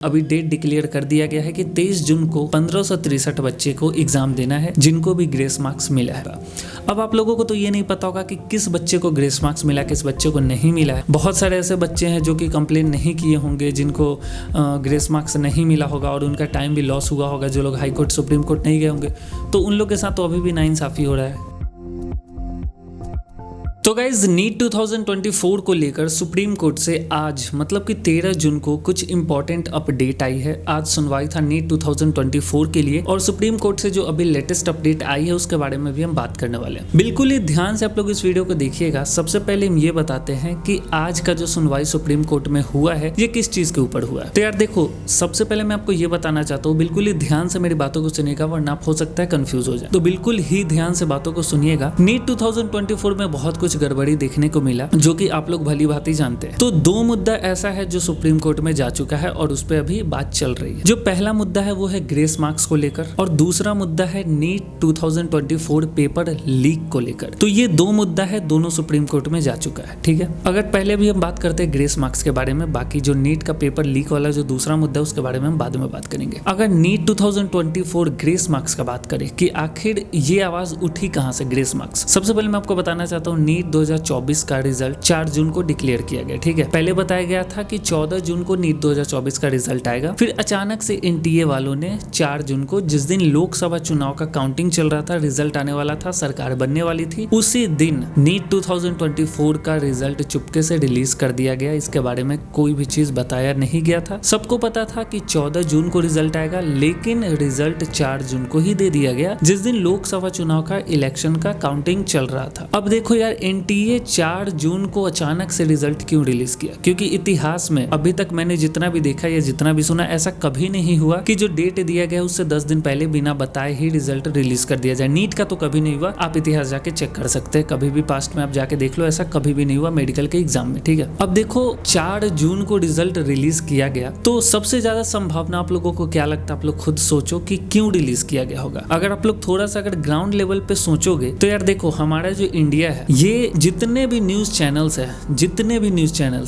अभी date declare कर दिया गया है कि 23 जून को 1563 बच्चे को एग्जाम देना है जिनको भी ग्रेस मार्क्स मिला है। अब आप लोगों को तो ये नहीं पता होगा कि किस बच्चे को ग्रेस मार्क्स मिला, किस बच्चे को नहीं मिला है। बहुत सारे ऐसे बच्चे हैं जो कि कंप्लेन नहीं किए होंगे, जिनको ग्रेस मार्क्स नहीं मिला होगा और उनका टाइम भी लॉस हुआ होगा, जो लोग हाई कोर्ट सुप्रीम कोर्ट नहीं गए होंगे। तो उन लोग के साथ तो अभी भी नाइंसाफी हो रहा है। तो गाइज नीट 2024 को लेकर सुप्रीम कोर्ट से आज मतलब कि 13 जून को कुछ इंपॉर्टेंट अपडेट आई है। आज सुनवाई था नीट 2024 के लिए और सुप्रीम कोर्ट से जो अभी लेटेस्ट अपडेट आई है उसके बारे में भी हम बात करने वाले हैं। बिल्कुल ही ध्यान से आप लोग इस वीडियो को देखिएगा। सबसे पहले हम ये बताते हैं कि आज का जो सुनवाई सुप्रीम कोर्ट में हुआ है ये किस चीज के ऊपर हुआ है। तो यार देखो, सबसे पहले मैं आपको ये बताना चाहता हूँ, बिल्कुल ही ध्यान से मेरी बातों को सुनिएगा वरना आप हो सकता है कंफ्यूज हो जाए। तो बिल्कुल ही ध्यान से बातों को सुनिएगा। नीट 2024 में बहुत कुछ गड़बड़ी देखने को मिला जो कि आप लोग भली भांति जानते हैं। तो दो मुद्दा ऐसा है जो सुप्रीम कोर्ट में जा चुका है और उस पर अभी बात चल रही है। जो पहला मुद्दा है वो है ग्रेस मार्क्स को लेकर और दूसरा मुद्दा है नीट 2024 पेपर लीक को लेकर। तो ये दो मुद्दा है, दोनों सुप्रीम कोर्ट में जा चुका है। ठीक है, अगर पहले भी हम बात करते हैं ग्रेस मार्क्स के बारे में, बाकी जो नीट का पेपर लीक वाला जो दूसरा मुद्दा है उसके बारे में हम बाद में बात करेंगे। अगर नीट 2024 ग्रेस मार्क्स का बात करें कि आखिर ये आवाज उठी कहां से ग्रेस मार्क्स, सबसे पहले मैं आपको बताना चाहता हूँ नीट 2024 का रिजल्ट 4 जून को डिक्लेयर किया गया। ठीक है, पहले बताया गया था कि 14 जून को नीट 2024 का रिजल्ट आएगा। फिर अचानक से एनटीए वालों ने 4 जून को, जिस दिन लोकसभा चुनाव का काउंटिंग चल रहा था, रिजल्ट आने वाला था, सरकार बनने वाली थी, उसी दिन नीट 2024 का रिजल्ट चुपके से रिलीज कर दिया गया। इसके बारे में कोई भी चीज बताया नहीं गया था। सबको पता था कि 14 जून को रिजल्ट आएगा, लेकिन रिजल्ट 4 जून को ही दे दिया गया, जिस दिन लोकसभा चुनाव का इलेक्शन का काउंटिंग चल रहा था। अब देखो यार, एनटीए 4 जून को अचानक से रिजल्ट क्यों रिलीज किया? क्योंकि इतिहास में अभी तक मैंने जितना भी देखा या जितना भी सुना, ऐसा कभी नहीं हुआ कि जो डेट दिया गया उससे 10 दिन पहले बिना बताए ही रिजल्ट रिलीज कर दिया जाए। नीट का तो कभी नहीं हुआ, आप इतिहास जाके चेक कर सकते हैं, कभी भी पास्ट में आप जाके देख लो, ऐसा कभी भी नहीं हुआ मेडिकल के एग्जाम में। ठीक है, अब देखो 4 जून को रिजल्ट रिलीज किया गया, तो सबसे ज्यादा संभावना आप लोगों को क्या लगता है? आप लोग खुद सोचो कि क्यों रिलीज किया गया होगा। अगर आप लोग थोड़ा सा अगर ग्राउंड लेवल पे सोचोगे तो यार देखो, हमारा जो इंडिया है, ये जितने भी न्यूज चैनल्स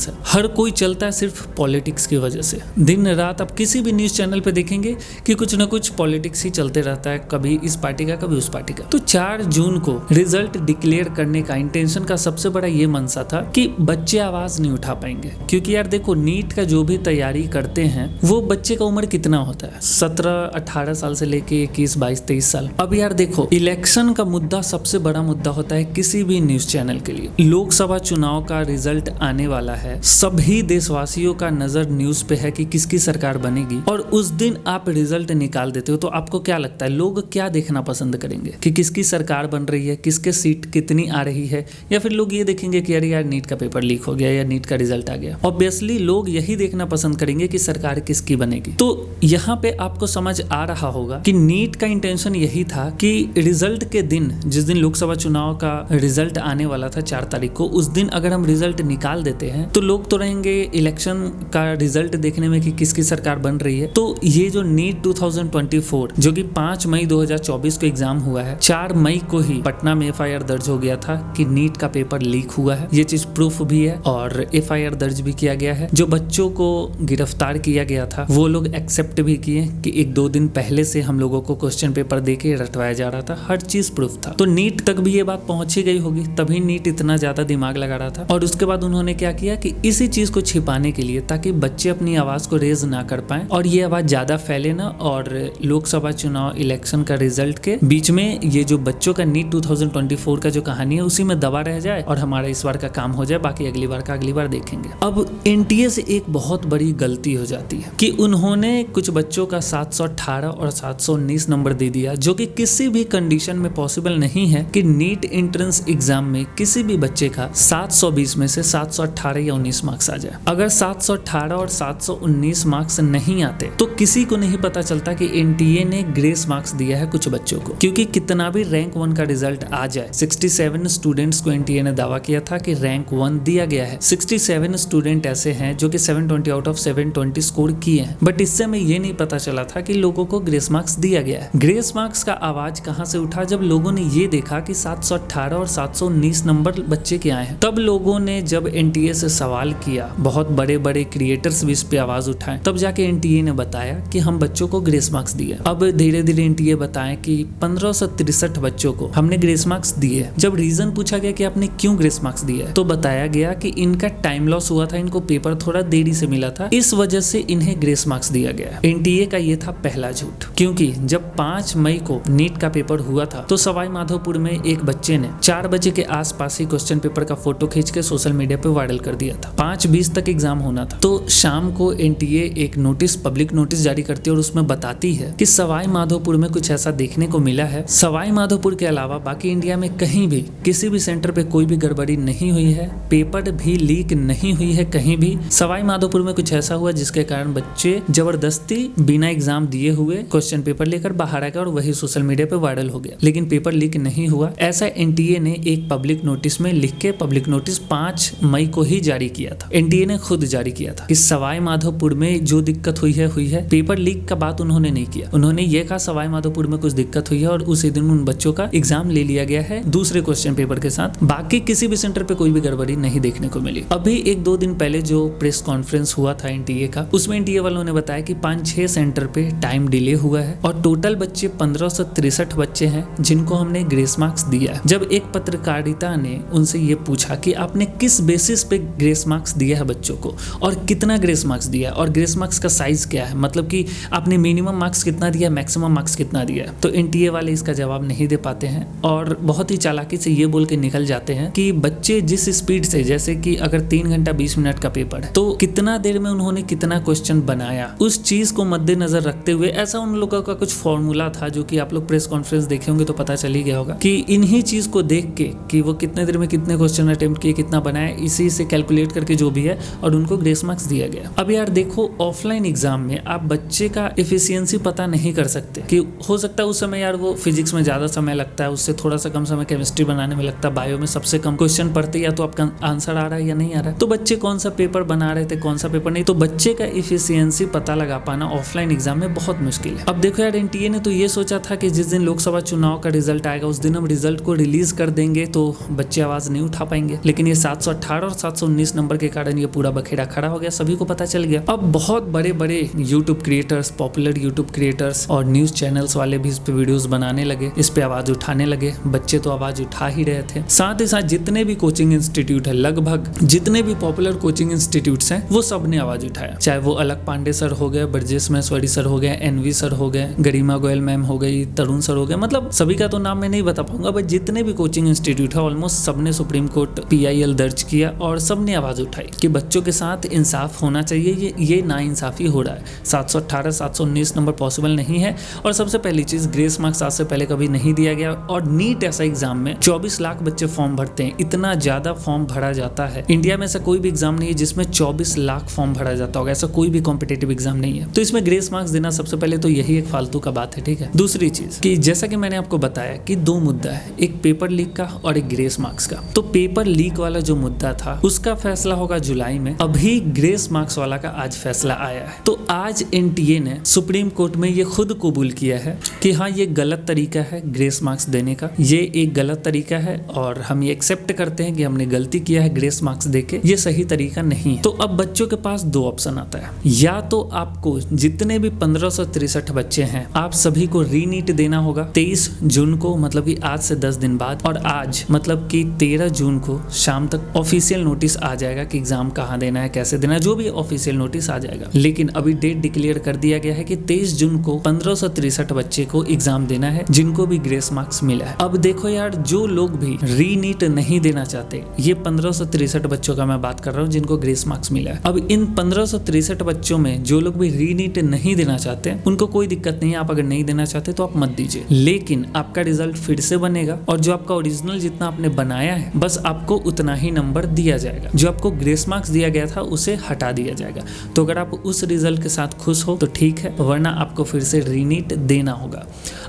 है, हर कोई चलता है सिर्फ पॉलिटिक्स की वजह से। दिन रात आप किसी भी न्यूज चैनल पे देखेंगे कि कुछ ना कुछ पॉलिटिक्स ही चलते रहता है, कभी इस पार्टी का कभी उस पार्टी का। तो 4 जून को रिजल्ट डिक्लेयर करने का इंटेंशन का सबसे बड़ा ये मनसा था कि बच्चे आवाज नहीं उठा पाएंगे। क्योंकि यार देखो, नीट का जो भी तैयारी करते हैं वो बच्चे का उम्र कितना होता है? 17-18 साल से लेके 21-22-23 साल। अब यार देखो, इलेक्शन का मुद्दा सबसे बड़ा मुद्दा होता है किसी भी न्यूज चैनल के लिए। लोकसभा चुनाव का रिजल्ट आने वाला है, सभी देशवासियों का नजर न्यूज पे है कि किसकी सरकार बनेगी, और उस दिन आप रिजल्ट निकाल देते हो तो आपको क्या लगता है लोग क्या देखना पसंद करेंगे? कि किसकी सरकार बन रही है, किसके सीट कितनी आ रही है, या फिर लोग ये देखेंगे कि अरे यार नीट का पेपर लीक हो गया या नीट का रिजल्ट आ गया? ऑब्वियसली लोग यही देखना पसंद करेंगे कि सरकार किसकी बनेगी। तो यहाँ पे आपको समझ आ रहा होगा कि नीट का इंटेंशन यही था कि रिजल्ट के दिन, जिस दिन लोकसभा चुनाव का रिजल्ट आने वाला था 4 तारीख को, उस दिन अगर हम रिजल्ट निकाल देते हैं तो लोग तो रहेंगे इलेक्शन का रिजल्ट देखने में कि किसकी सरकार बन रही है। तो ये जो नीट 2024 जो कि 5 मई 2024 को एग्जाम हुआ है, 4 मई को ही पटना में एफआईआर दर्ज हो गया था कि नीट का पेपर लीक हुआ है। ये चीज प्रूफ भी है और एफआईआर दर्ज भी किया गया है। जो बच्चों को गिरफ्तार किया गया था वो लोग एक्सेप्ट भी किए कि 1-2 दिन पहले से हम लोगों को क्वेश्चन पेपर दे के रटवाया जा रहा था, हर चीज प्रूफ था। तो नीट तक भी ये बात पहुंची गई होगी, तभी नीट इतना ज्यादा दिमाग लगा रहा था। और उसके बाद उन्होंने क्या किया कि इसी चीज को छिपाने के लिए, ताकि बच्चे अपनी आवाज को रेज ना कर पाए और ये आवाज ज्यादा फैले ना, और लोकसभा चुनाव इलेक्शन का रिजल्ट के बीच में ये जो बच्चों का नीट 2024 का जो कहानी है उसी में दबा रह जाए और हमारा इस बार का काम हो जाए, बाकी अगली बार का अगली बार देखेंगे। अब एनटीए से एक बहुत बड़ी गलती हो जाती है कि उन्होंने कुछ बच्चों का 718 और 719 नंबर दे दिया, जो कि किसी भी कंडीशन में पॉसिबल नहीं है कि नीट एंट्रेंस एग्जाम में किसी भी बच्चे का 720 में से 718 या 19 मार्क्स आ जाए। अगर 718 और 719 मार्क्स नहीं आते तो किसी को नहीं पता चलता कि एनटीए ने ग्रेस मार्क्स दिया है कुछ बच्चों को। क्योंकि कितना भी रैंक 1 का रिजल्ट आ जाए, 67 स्टूडेंट्स को एनटीए ने दावा किया था कि रैंक 1 दिया गया है। 67 स्टूडेंट ऐसे हैं जो कि 720 आउट ऑफ 720 स्कोर किए हैं, बट इससे हमें ये नहीं पता चला था कि लोगों को ग्रेस मार्क्स दिया गया है। ग्रेस मार्क्स का आवाज कहां से उठा? जब लोगों ने ये देखा कि 718 और 719 719 नंबर बच्चे के आए हैं। तब लोगों ने जब एनटीए से सवाल किया, बहुत बड़े बड़े क्रिएटर्स भी इस पे आवाज उठाए, तब जाके एनटीए ने बताया कि हम बच्चों को ग्रेस मार्क्स दिए। अब धीरे धीरे एनटीए बताए कि 1563 बच्चों को हमने ग्रेस मार्क्स दिए। जब रीजन पूछा गया कि आपने क्यों ग्रेस मार्क्स दिया, तो बताया गया कि इनका टाइम लॉस हुआ था, इनको पेपर थोड़ा देरी से मिला था, इस वजह से इन्हें ग्रेस मार्क्स दिया गया। एनटीए का ये था पहला झूठ, क्योंकि जब 5 मई को नीट का पेपर हुआ था तो सवाई माधोपुर में एक बच्चे ने 4 बजे के आसपास ही क्वेश्चन पेपर का फोटो खींच के सोशल मीडिया पे वायरल कर दिया था। 5:20 तक एग्जाम होना था, तो शाम को एनटीए एक नोटिस, पब्लिक नोटिस जारी करती है और उसमें बताती है कि सवाई माधोपुर में कुछ ऐसा देखने को मिला है। सवाई माधोपुर के अलावा बाकी इंडिया में कहीं भी किसी भी सेंटर पे कोई भी गड़बड़ी नहीं हुई है, पेपर भी लीक नहीं हुई है कहीं भी। सवाई माधोपुर में कुछ ऐसा हुआ जिसके कारण बच्चे जबरदस्ती बिना एग्जाम दिए हुए क्वेश्चन पेपर लेकर बाहर आ गए और वही सोशल मीडिया पे वायरल हो गया, लेकिन पेपर लीक नहीं हुआ। ऐसा एनटीए ने एक पब्लिक नोटिस में लिख के, पब्लिक नोटिस 5 मई को ही जारी किया था। एनटीए ने खुद जारी किया था कि सवाई माधोपुर में जो दिक्कत हुई है। पेपर लीक का बात उन्होंने नहीं किया, उन्होंने ये कहा सवाई माधोपुर में कुछ दिक्कत हुई है और उसी दिन उन बच्चों का एग्जाम ले लिया गया है दूसरे क्वेश्चन पेपर के साथ। बाकी किसी भी सेंटर पे कोई भी गड़बड़ी नहीं देखने को मिली। अभी 1-2 दिन पहले जो प्रेस कॉन्फ्रेंस हुआ था एनटीए का, उसमें एनटीए वालों ने बताया कि 5-6 सेंटर पे टाइम डिले हुआ है और टोटल बच्चे 1563 बच्चे हैं जिनको हमने ग्रेस मार्क्स दिया है। जब एक पत्रकारिता ने उनसे ये पूछा कि आपने किस बेसिस पे ग्रेस मार्क्स दिया है बच्चों को और कितना ग्रेस मार्क्स दिया है और ग्रेस मार्क्स का साइज क्या है, मतलब कि आपने मिनिमम मार्क्स कितना दिया, मैक्सिमम मार्क्स कितना दिया है, तो एनटीए वाले इसका जवाब नहीं दे पाते हैं और बहुत ही चालाकी से ये बोल के निकल जाते हैं कि बच्चे जिस स्पीड से, जैसे कि अगर 3 घंटा 20 मिनट का पेपर है तो कितना देर में उन्होंने कितना क्वेश्चन बनाया, उस चीज को मद्देनजर रखते हुए ऐसा उन लोगों का कुछ फॉर्मूला था जो कि आप लोग प्रेस कॉन्फ्रेंस देखे होंगे तो पता चल ही गया होगा कि इन्हीं चीज को देख के कि वो कितने देर में कितने क्वेश्चन अटेम्प्ट किए, कितना बनाया, इसी से कैलकुलेट करके जो भी है और उनको ग्रेस मार्क्स दिया गया। अब यार देखो, ऑफलाइन एग्जाम में आप बच्चे का एफिशिएंसी पता नहीं कर सकते कि हो सकता है उस समय यार वो फिजिक्स में ज्यादा समय लगता है, उससे थोड़ा सा कम समय केमिस्ट्री बनाने में लगता है, बायो में सबसे कम क्वेश्चन पढ़ते या तो आपका आंसर आ रहा है या नहीं आ रहा है, तो बच्चे कौन सा पेपर बना रहे थे कौन सा पेपर नहीं, तो बच्चे का एफिशिएंसी पता लगा पाना ऑफलाइन एग्जाम में बहुत मुश्किल है। अब देखो यार, एनटीए ने तो ये सोचा था कि जिस दिन लोकसभा चुनाव का रिजल्ट आएगा उस दिन हम रिजल्ट को रिलीज कर देंगे तो बच्चे आवाज नहीं उठा पाएंगे, लेकिन ये 718 और 719 नंबर के कारण ये पूरा बखेड़ा खड़ा हो गया, सभी को पता चल गया। अब बहुत बड़े बड़े YouTube creators, popular YouTube creators और न्यूज चैनल्स वाले भी इस पे वीडियोस बनाने लगे, इस पे आवाज उठाने लगे। बच्चे तो आवाज उठा ही रहे थे, साथ ही साथ जितने भी कोचिंग इंस्टीट्यूट है, लगभग जितने भी पॉपुलर कोचिंग इंस्टीट्यूट्स हैं वो सब ने आवाज उठाया, चाहे वो अलग पांडे सर हो गए, ब्रजेश महेश्वरी सर हो गए, एनवी सर हो गए, गरिमा गोयल मैम हो गई, तरुण सर हो गए, मतलब सभी का तो नाम मैं नहीं बता पाऊंगा, बट जितने भी कोचिंग इंस्टीट्यूट है ऑलमोस्ट सबने सुप्रीम कोर्ट PIL दर्ज किया और सबने आवाज उठाई कि बच्चों के साथ इंसाफ होना चाहिए, ये नाइंसाफी हो रहा है। 718 719 नंबर पॉसिबल नहीं है और सबसे पहली चीज ग्रेस मार्क्स आज से पहले कभी नहीं दिया गया और नीट ऐसा एग्जाम में 24 लाख बच्चे फॉर्म भरते हैं, इतना ज्यादा फॉर्म भरा जाता है। इंडिया में ऐसा कोई भी एग्जाम नहीं है जिसमें 24 लाख फॉर्म भरा जाता होगा, ऐसा कोई भी कॉम्पिटेटिव एग्जाम नहीं है, तो इसमें ग्रेस मार्क्स देना सबसे पहले तो यही एक फालतू का बात है, ठीक है। दूसरी चीज कि जैसा कि मैंने आपको बताया कि 2 मुद्दा है, एक पेपर लीक का और एक ग्रेस मार्क्स का। तो पेपर लीक वाला जो मुद्दा था उसका फैसला होगा जुलाई में, अभी ग्रेस मार्क्स वाला का आज फैसला आया है। तो आज एनटीए ने सुप्रीम कोर्ट में ये खुद कबूल किया है कि हाँ ये गलत तरीका है ग्रेस मार्क्स देने का, ये एक गलत तरीका है और हम ये एक्सेप्ट करते हैं कि हमने गलती किया है ग्रेस मार्क्स देके, ये सही तरीका नहीं है। तो अब बच्चों के पास 2 ऑप्शन आता है, या तो आपको जितने भी 1563 बच्चे हैं आप सभी को रीनीट देना होगा 23 जून को, मतलब कि आज से 10 दिन बाद, और आज मतलब कि 13 जून को शाम तक ऑफिशियल नोटिस आ जाएगा कि एग्जाम कहाँ देना है, कैसे देना है, जो भी ऑफिशियल नोटिस आ जाएगा। लेकिन अभी डेट डिक्लेयर कर दिया गया है कि 23 जून को 1563 बच्चे को एग्जाम देना है जिनको भी ग्रेस मार्क्स मिला है। अब देखो यार, जो लोग भी रीनीट नहीं देना चाहते, ये 1563 बच्चों का मैं बात कर रहा हूँ जिनको ग्रेस मार्क्स मिला है। अब इन 1563 बच्चों में जो लोग भी रीनीट नहीं देना चाहते उनको कोई दिक्कत नहीं है, आप अगर नहीं देना चाहते तो आप मत दीजिए, लेकिन आपका रिजल्ट फिर से बनेगा और जो आपका ओरिजिनल जितना आपने बनाया है बस आपको उतना ही नंबर दिया जाएगा, जो आपको ग्रेस मार्क्स दिया गया था उसे हटा दिया जाएगा। तो अगर आप उस रिजल्ट के साथ खुश हो तो ठीक है, वरना आपको फिर से रीनीट देना होगा।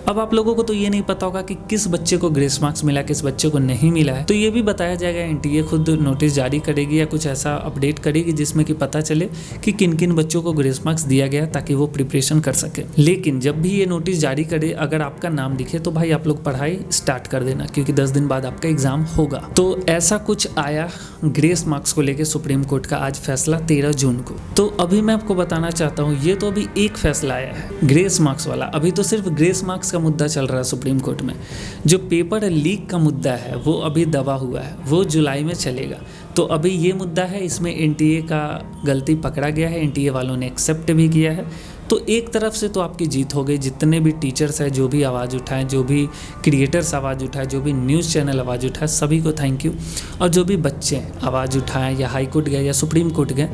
अब आप लोगों को तो ये नहीं पता होगा कि किस बच्चे को ग्रेस मार्क्स मिला, किस बच्चे को नहीं मिला है, तो ये भी बताया जाएगा। एनटीए खुद नोटिस जारी करेगी या कुछ ऐसा अपडेट करेगी जिसमें कि पता चले कि किन किन बच्चों को ग्रेस मार्क्स दिया गया ताकि वो प्रिपरेशन कर सके। लेकिन जब भी ये नोटिस जारी करे, अगर आपका नाम दिखे तो भाई आप लोग पढ़ाई स्टार्ट कर देना, क्योंकि 10 दिन बाद आपका एग्ज़ाम होगा। तो ऐसा कुछ आया ग्रेस मार्क्स को लेके सुप्रीम कोर्ट का आज फैसला 13 जून को। तो अभी मैं आपको बताना चाहता हूँ, ये तो अभी एक फैसला आया है ग्रेस मार्क्स वाला। अभी तो सिर्फ ग्रेस मार्क्स का मुद्दा चल रहा है सुप्रीम कोर्ट में। जो पेपर लीक का मुद्दा है वो अभी दबा हुआ है, वो जुलाई में चलेगा। तो अभी ये मुद्दा है, इसमें एनटीए का गलती पकड़ा गया है, एनटीए वालों ने एक्सेप्ट भी किया है। तो एक तरफ से तो आपकी जीत हो गई। जितने भी टीचर्स हैं, जो भी आवाज़ उठाएं, जो भी क्रिएटर्स आवाज़ उठाएं, जो भी न्यूज़ चैनल आवाज़ उठाएं, सभी को थैंक यू। और जो भी बच्चे आवाज़ उठाएं या हाई कोर्ट गए या सुप्रीम कोर्ट गए,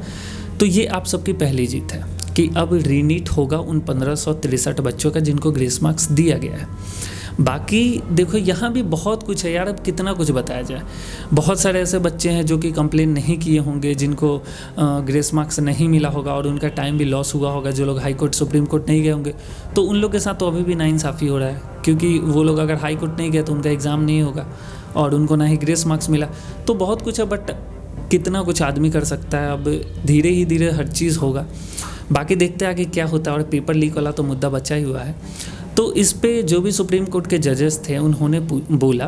तो ये आप सबकी पहली जीत है कि अब रीनीट होगा उन 1563 बच्चों का जिनको ग्रेस मार्क्स दिया गया है। बाकी देखो यहाँ भी बहुत कुछ है यार, अब कितना कुछ बताया जाए। बहुत सारे ऐसे बच्चे हैं जो कि कंप्लेन नहीं किए होंगे, जिनको ग्रेस मार्क्स नहीं मिला होगा और उनका टाइम भी लॉस हुआ होगा, जो लोग हाई कोर्ट सुप्रीम कोर्ट नहीं गए होंगे। तो उन लोग के साथ तो अभी भी नाइंसाफ़ी हो रहा है, क्योंकि वो लोग अगर हाई कोर्ट नहीं गए तो उनका एग्ज़ाम नहीं होगा और उनको ना ही ग्रेस मार्क्स मिला। तो बहुत कुछ है, बट कितना कुछ आदमी कर सकता है। अब धीरे ही धीरे हर चीज़ होगा। बाकी देखते हैं आगे क्या होता है। और पेपर लीक वाला तो मुद्दा बचा ही हुआ है। तो इस पे जो भी सुप्रीम कोर्ट के जजेस थे उन्होंने बोला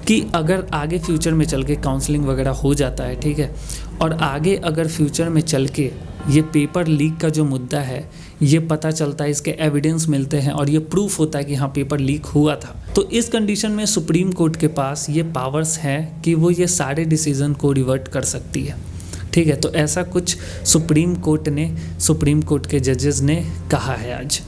कि अगर आगे फ्यूचर में चल के काउंसलिंग वगैरह हो जाता है, ठीक है, और आगे अगर फ्यूचर में चल के ये पेपर लीक का जो मुद्दा है ये पता चलता है, इसके एविडेंस मिलते हैं और ये प्रूफ होता है कि हाँ पेपर लीक हुआ था, तो इस कंडीशन में सुप्रीम कोर्ट के पास ये पावर्स हैं कि वो ये सारे डिसीजन को रिवर्ट कर सकती है। ठीक है, तो ऐसा कुछ सुप्रीम कोर्ट के जजेस ने कहा है आज।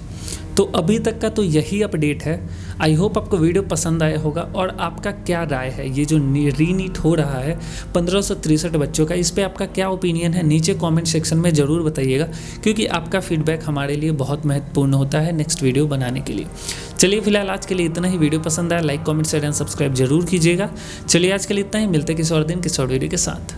तो अभी तक का तो यही अपडेट है। आई होप आपको वीडियो पसंद आया होगा। और आपका क्या राय है, ये जो रीनीट हो रहा है 1563 बच्चों का, इस पे आपका क्या ओपिनियन है नीचे कमेंट सेक्शन में ज़रूर बताइएगा, क्योंकि आपका फीडबैक हमारे लिए बहुत महत्वपूर्ण होता है नेक्स्ट वीडियो बनाने के लिए। चलिए फिलहाल आज के लिए इतना ही। वीडियो पसंद आया like comment share and subscribe जरूर कीजिएगा। चलिए आज के लिए इतना ही, मिलते किसी और दिन किसी और वीडियो के साथ।